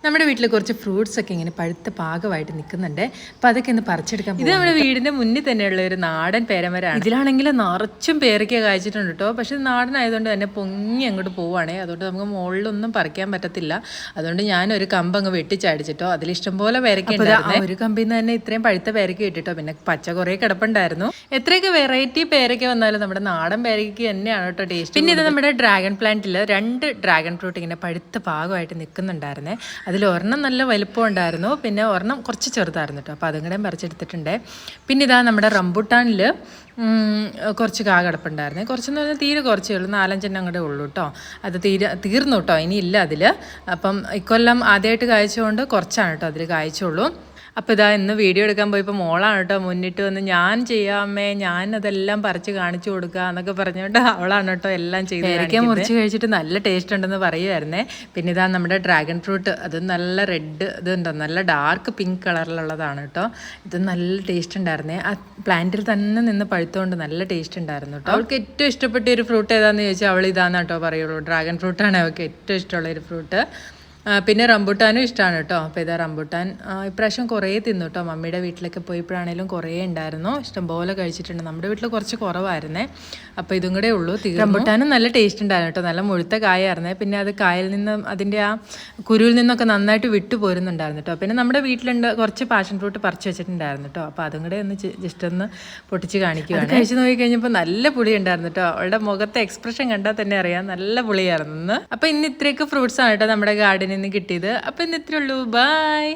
നമ്മുടെ വീട്ടിൽ കുറച്ച് ഫ്രൂട്ട്സ് ഒക്കെ ഇങ്ങനെ പഴുത്ത പാകമായിട്ട് നിൽക്കുന്നുണ്ട്. അപ്പോൾ അതൊക്കെ ഒന്ന് പറിച്ചെടുക്കാൻ. ഇത് നമ്മുടെ വീടിൻ്റെ മുന്നിൽ തന്നെയുള്ള ഒരു നാടൻ പേരമരമാണ്. ഇതിലാണെങ്കിൽ നിറച്ചും പേരയ്ക്ക കായ്ച്ചിട്ടുണ്ട് കേട്ടോ. പക്ഷേ നാടനായതുകൊണ്ട് തന്നെ പൊങ്ങി അങ്ങോട്ട് പോവുകയാണേ. അതുകൊണ്ട് നമുക്ക് മുകളിലൊന്നും പറിക്കാൻ പറ്റത്തില്ല. അതുകൊണ്ട് ഞാനൊരു കമ്പ് അങ്ങ് വെട്ടിച്ചടിച്ചിട്ടോ. അതിലിഷ്ടംപോലെ പേരയ്ക്ക ഉണ്ടായിരുന്നു. ഒരു കമ്പിൽ നിന്ന് തന്നെ ഇത്രയും പഴുത്ത പേരയ്ക്ക കിട്ടിട്ടോ. പിന്നെ പച്ച കുറേ കിടപ്പുണ്ടായിരുന്നു. എത്രയൊക്കെ വെറൈറ്റി പേരയ്ക്ക വന്നാലും നമ്മുടെ നാടൻ പേരയ്ക്ക് തന്നെയാണ് കേട്ടോ ടേസ്റ്റ്. പിന്നെ ഇത് നമ്മുടെ ഡ്രാഗൺ പ്ലാന്റിൽ 2 ഡ്രാഗൺ ഫ്രൂട്ട് ഇങ്ങനെ പഴുത്ത പാകമായിട്ട് നിൽക്കുന്നുണ്ടായിരുന്നേ. അതിൽ ഒരെണ്ണം നല്ല വലുപ്പം ഉണ്ടായിരുന്നു, പിന്നെ ഒരെണ്ണം കുറച്ച് ചെറുതായിരുന്നു കേട്ടോ. അപ്പോൾ അതും കൂടെ പറിച്ചെടുത്തിട്ടുണ്ട്. പിന്നെ ഇതാ നമ്മുടെ റംബുട്ടാനിൽ കുറച്ച് കാ കിടപ്പുണ്ടായിരുന്നു. കുറച്ചെന്ന് പറഞ്ഞാൽ തീരെ കുറച്ചേ ഉള്ളൂ, 4-5 കൂടെ ഉള്ളൂ കേട്ടോ. അത് തീർന്നു കേട്ടോ, ഇനിയില്ല അതിൽ. അപ്പം ഇക്കൊല്ലം ആദ്യമായിട്ട് കായ്ച്ചുകൊണ്ട് കുറച്ചാണ് കേട്ടോ അതിൽ കായ്ച്ചുള്ളൂ. അപ്പോൾ ഇതാ ഇന്ന് വീഡിയോ എടുക്കാൻ പോയപ്പോൾ മോളാണ് കേട്ടോ മുന്നിട്ട് വന്ന് ഞാൻ ചെയ്യാമേ, ഞാനതെല്ലാം പറിച്ച് കാണിച്ചു കൊടുക്കുക എന്നൊക്കെ പറഞ്ഞുകൊണ്ട് അവളാണ് കേട്ടോ എല്ലാം ചെയ്ത്. പേരയ്ക്ക മുറിച്ച് കഴിച്ചിട്ട് നല്ല ടേസ്റ്റ് ഉണ്ടെന്ന് പറയുമായിരുന്നേ. പിന്നെ ഇതാ നമ്മുടെ ഡ്രാഗൺ ഫ്രൂട്ട്, അത് നല്ല റെഡ് ഇതുണ്ടോ, നല്ല ഡാർക്ക് പിങ്ക് കളറിലുള്ളതാണ് കേട്ടോ. ഇത് നല്ല ടേസ്റ്റ് ഉണ്ടായിരുന്നേ. ആ പ്ലാന്റിൽ തന്നെ നിന്ന് പഴുത്തുകൊണ്ട് നല്ല ടേസ്റ്റ് ഉണ്ടായിരുന്നു കേട്ടോ. അവൾക്ക് ഏറ്റവും ഇഷ്ടപ്പെട്ട ഒരു ഫ്രൂട്ട് ഏതാണെന്ന് ചോദിച്ചാൽ അവൾ ഇതാന്ന് കേട്ടോ പറയുള്ളൂ. ഡ്രാഗൺ ഫ്രൂട്ടാണ് അവൾക്ക് ഏറ്റവും ഇഷ്ടമുള്ള ഒരു ഫ്രൂട്ട്. പിന്നെ റംബുട്ടാനും ഇഷ്ടമാണ് കേട്ടോ. അപ്പോൾ ഇതാ റംബുട്ടാൻ ഇപ്രാവശ്യം കുറേ തിന്നു കേട്ടോ. മമ്മിയുടെ വീട്ടിലൊക്കെ പോയപ്പോഴാണെങ്കിലും കുറേ ഉണ്ടായിരുന്നു, ഇഷ്ടംപോലെ കഴിച്ചിട്ടുണ്ട്. നമ്മുടെ വീട്ടിൽ കുറച്ച് കുറവായിരുന്നേ. അപ്പോൾ ഇതും കൂടെ ഉള്ളൂ. റംബുട്ടാനും നല്ല ടേസ്റ്റ് ഉണ്ടായിരുന്നു കേട്ടോ, നല്ല മുഴുത്ത കായായിരുന്നേ. പിന്നെ അത് കായൽ നിന്ന് അതിൻ്റെ ആ കുരുവിൽ നിന്നൊക്കെ നന്നായിട്ട് വിട്ടു പോരുന്നുണ്ടായിരുന്നു കേട്ടോ. പിന്നെ നമ്മുടെ വീട്ടിലുണ്ട് കുറച്ച് പാഷൻ ഫ്രൂട്ട് പറിച്ച് വെച്ചിട്ടുണ്ടായിരുന്നു കേട്ടോ. അപ്പോൾ അതും കൂടെ ഒന്ന് ജസ്റ്റ് ഒന്ന് പൊട്ടിച്ച് കാണിക്കുകയാണ്. കഴിച്ച് നോക്കി കഴിഞ്ഞപ്പോൾ നല്ല പുളി ഉണ്ടായിരുന്നു കേട്ടോ. അവളുടെ മുഖത്തെ എക്സ്പ്രഷൻ കണ്ടാൽ തന്നെ അറിയാം നല്ല പുളിയായിരുന്നു. അപ്പോൾ ഇന്ന് ഇത്രയൊക്കെ ഫ്രൂട്ട്സാണ് കേട്ടോ നമ്മുടെ ഗാർഡനിൽ നിന്ന് കിട്ടിയത്. അപ്പോൾ ഇന്ന് ഇത്രയേ ഉള്ളൂ. ബൈ.